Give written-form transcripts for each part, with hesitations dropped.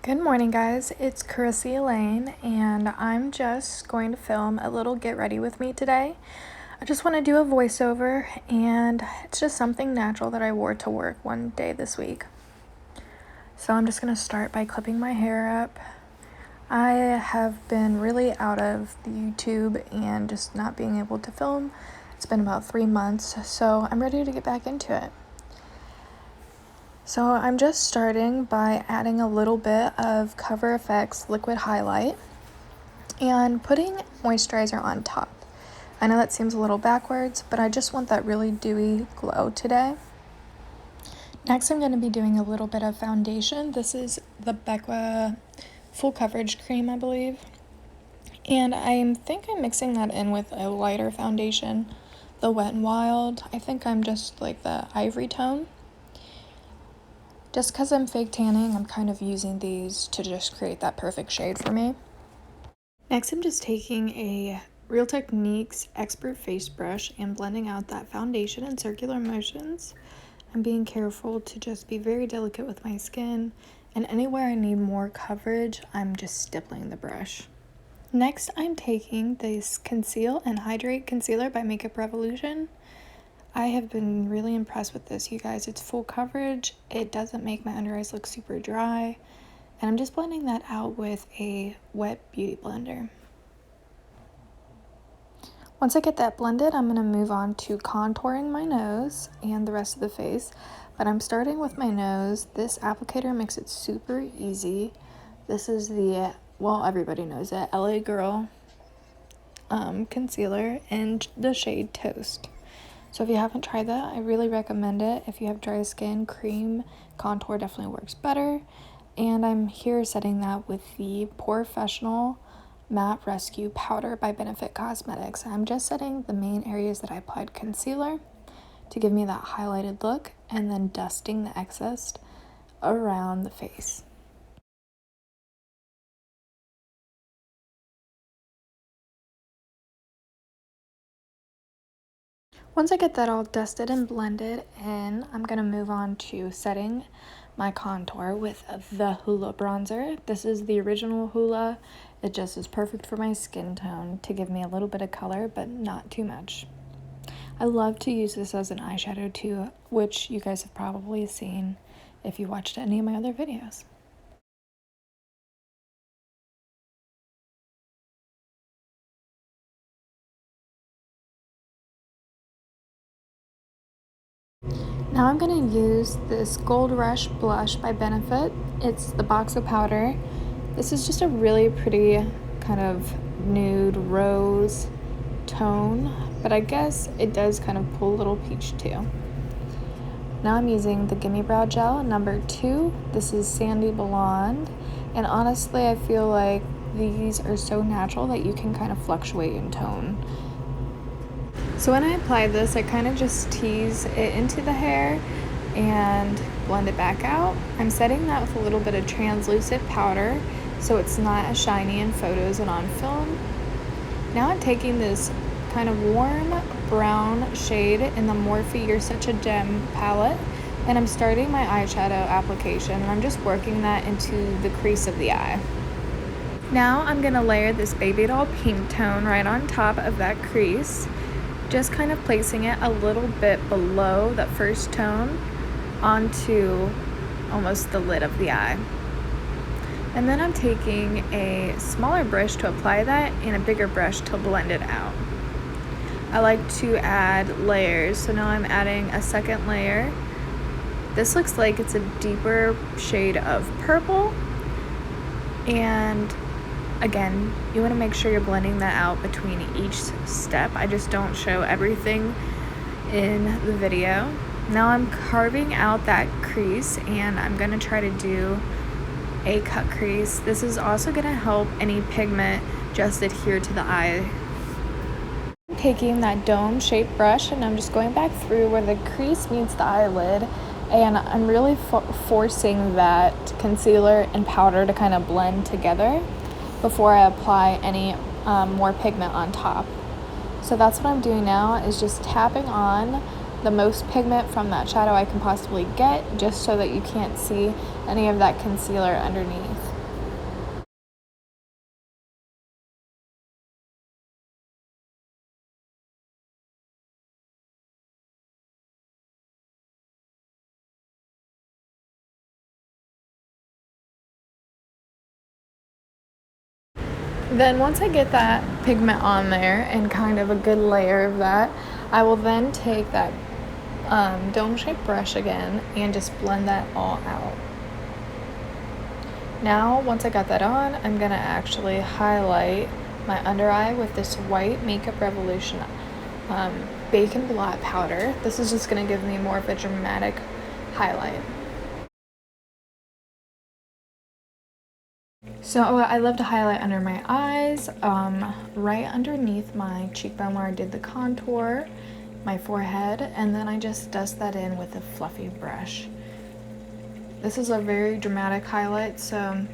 Good morning, guys. It's Chrissy Elaine, and I'm just going to film a little get ready with me today. I just want to do a voiceover, and it's just something natural that I wore to work one day this week. So I'm just going to start by clipping my hair up. I have been really out of the YouTube and just not being able to film. It's been about 3 months, so I'm ready to get back into it. So I'm just starting by adding a little bit of Cover FX liquid highlight and putting moisturizer on top. I know that seems a little backwards, but I just want that really dewy glow today. Next, I'm going to be doing a little bit of foundation. This is the Becca Full Coverage Cream, I believe. And I think I'm mixing that in with a lighter foundation, the Wet n Wild. I think I'm just like the ivory tone. Just because I'm fake tanning, I'm kind of using these to just create that perfect shade for me. Next, I'm just taking a Real Techniques Expert Face Brush and blending out that foundation in circular motions. I'm being careful to just be very delicate with my skin, and anywhere I need more coverage, I'm just stippling the brush. Next, I'm taking this Conceal and Hydrate Concealer by Makeup Revolution. I have been really impressed with this, you guys. It's full coverage, it doesn't make my under eyes look super dry, and I'm just blending that out with a wet beauty blender. Once I get that blended, I'm going to move on to contouring my nose and the rest of the face, but I'm starting with my nose. This applicator makes it super easy. This is the, well, everybody knows it, LA Girl concealer in the shade Toast. So if you haven't tried that, I really recommend it. If you have dry skin, cream contour definitely works better. And I'm here setting that with the POREfessional Matte Rescue Powder by Benefit Cosmetics. I'm just setting the main areas that I applied concealer to give me that highlighted look, and then dusting the excess around the face. Once I get that all dusted and blended in, I'm going to move on to setting my contour with the Hoola bronzer. This is the original Hoola. It just is perfect for my skin tone to give me a little bit of color, but not too much. I love to use this as an eyeshadow too, which you guys have probably seen if you watched any of my other videos. Now I'm going to use this Gold Rush blush by Benefit. It's the Box of Powder. This is just a really pretty kind of nude rose tone, but I guess it does kind of pull a little peach too. Now I'm using the Gimme Brow Gel number 2. This is Sandy Blonde, and honestly I feel like these are so natural that you can kind of fluctuate in tone. So when I apply this, I kind of just tease it into the hair and blend it back out. I'm setting that with a little bit of translucent powder so it's not as shiny in photos and on film. Now I'm taking this kind of warm brown shade in the Morphe You're Such a Gem palette, and I'm starting my eyeshadow application, and I'm just working that into the crease of the eye. Now I'm going to layer this Baby Doll pink tone right on top of that crease, just kind of placing it a little bit below that first tone onto almost the lid of the eye. And then I'm taking a smaller brush to apply that and a bigger brush to blend it out. I like to add layers, so now I'm adding a second layer. This looks like it's a deeper shade of purple, and again, you want to make sure you're blending that out between each step. I just don't show everything in the video. Now I'm carving out that crease, and I'm going to try to do a cut crease. This is also going to help any pigment just adhere to the eye. I'm taking that dome shaped brush, and I'm just going back through where the crease meets the eyelid, and I'm really forcing that concealer and powder to kind of blend together before I apply any more pigment on top. So that's what I'm doing now, is just tapping on the most pigment from that shadow I can possibly get, just so that you can't see any of that concealer underneath. Then once I get that pigment on there and kind of a good layer of that, I will then take that dome-shaped brush again and just blend that all out. Now, once I got that on, I'm gonna actually highlight my under eye with this white Makeup Revolution Bacon Blot powder. This is just gonna give me more of a dramatic highlight. So I love to highlight under my eyes, right underneath my cheekbone where I did the contour, my forehead, and then I just dust that in with a fluffy brush. This is a very dramatic highlight, so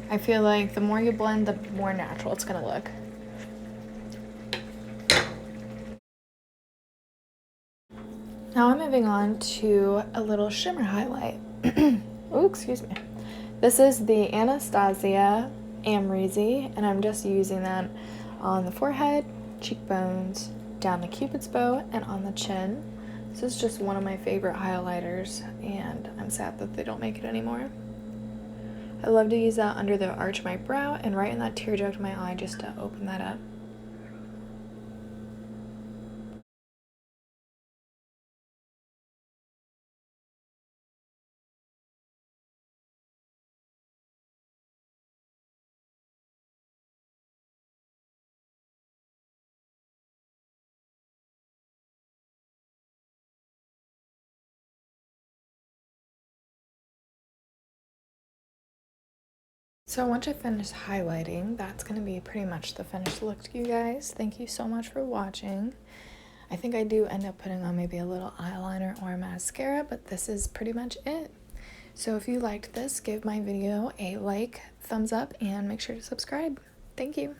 I feel like the more you blend, the more natural it's gonna look. Now I'm moving on to a little shimmer highlight. Oh, excuse me. This is the Anastasia Amrezy, and I'm just using that on the forehead, cheekbones, down the Cupid's bow, and on the chin. This is just one of my favorite highlighters, and I'm sad that they don't make it anymore. I love to use that under the arch of my brow and right in that tear duct of my eye just to open that up. So once I finish highlighting, that's going to be pretty much the finished look, you guys. Thank you so much for watching. I think I do end up putting on maybe a little eyeliner or mascara, but this is pretty much it. So if you liked this, give my video a like, thumbs up, and make sure to subscribe. Thank you.